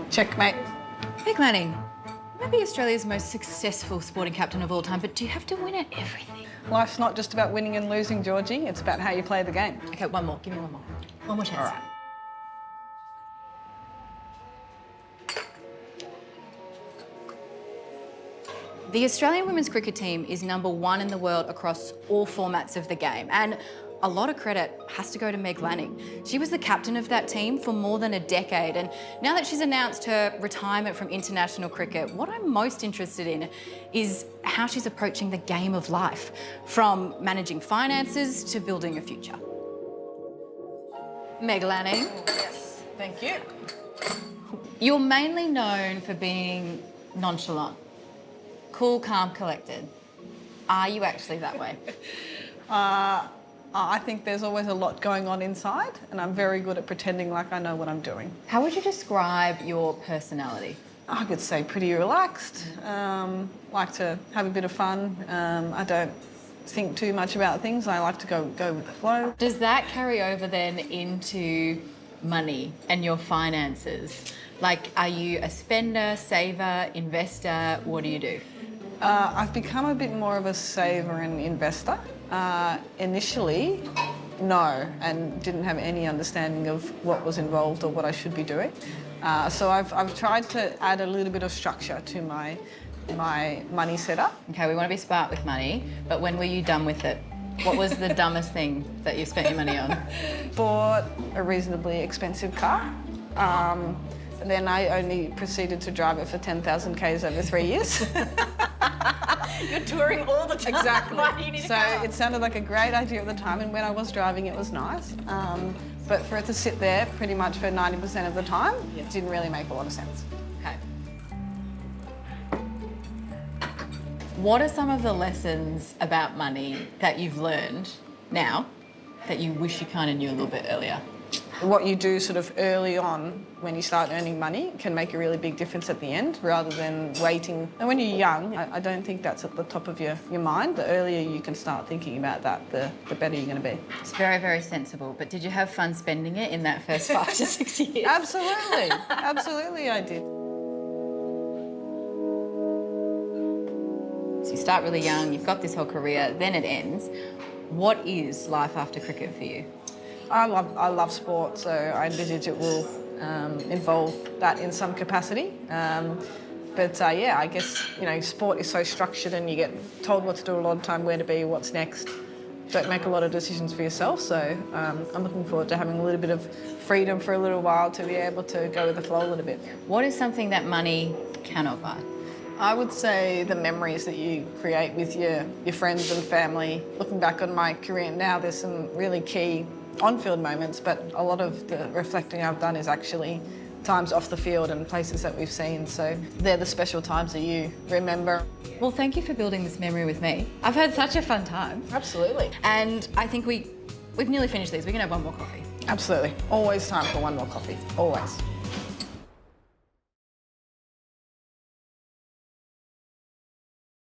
Checkmate. Meg Lanning, you may be Australia's most successful sporting captain of all time, but do you have to win at everything? Life's not just about winning and losing, Georgie. It's about how you play the game. Okay, one more. Give me one more. One more chance. All right. The Australian women's cricket team is #1 in the world across all formats of the game, and a lot of credit has to go to Meg Lanning. She was the captain of that team for more than a decade, and now that she's announced her retirement from international cricket, what I'm most interested in is how she's approaching the game of life, from managing finances to building a future. Meg Lanning. Yes, thank you. You're mainly known for being nonchalant. Cool, calm, collected. Are you actually that way? I think there's always a lot going on inside, and I'm very good at pretending like I know what I'm doing. How would you describe your personality? I could say pretty relaxed, like to have a bit of fun. I don't think too much about things. I like to go with the flow. Does that carry over then into money and your finances? Like, are you a spender, saver, investor? What do you do? I've become a bit more of a saver and investor. Initially, no, and didn't have any understanding of what was involved or what I should be doing. So I've tried to add a little bit of structure to my money setup. Okay, we want to be smart with money, but when were you done with it? What was the dumbest thing that you spent your money on? Bought a reasonably expensive car. And then I only proceeded to drive it for 10,000 Ks over 3 years. You're touring all the time. Exactly. Why do you need a so car? it sounded like a great idea at the time, and when I was driving it was nice. But for it to sit there pretty much for 90% of the time, it didn't really make a lot of sense. Okay. What are some of the lessons about money that you've learned now that you wish you kind of knew a little bit earlier? What you do sort of early on when you start earning money can make a really big difference at the end rather than waiting. And when you're young, I don't think that's at the top of your mind. The earlier you can start thinking about that, the better you're going to be. It's very, very sensible. But did you have fun spending it in that first 5 to 6 years? Absolutely. Absolutely I did. So you start really young, you've got this whole career, then it ends. What is life after cricket for you? I love sport, so I envisage it will involve that in some capacity. Yeah, I guess, you know, sport is so structured and you get told what to do a lot of time, where to be, what's next. Don't make a lot of decisions for yourself, so I'm looking forward to having a little bit of freedom for a little while to be able to go with the flow a little bit. What is something that money cannot buy? I would say the memories that you create with your friends and family. Looking back on my career now, there's some really key on-field moments, but a lot of the reflecting I've done is actually times off the field and places that we've seen. So they're the special times that you remember. Well, thank you for building this memory with me. I've had such a fun time. Absolutely. And I think we've nearly finished these. We can have one more coffee. Absolutely. Always time for one more coffee. Always.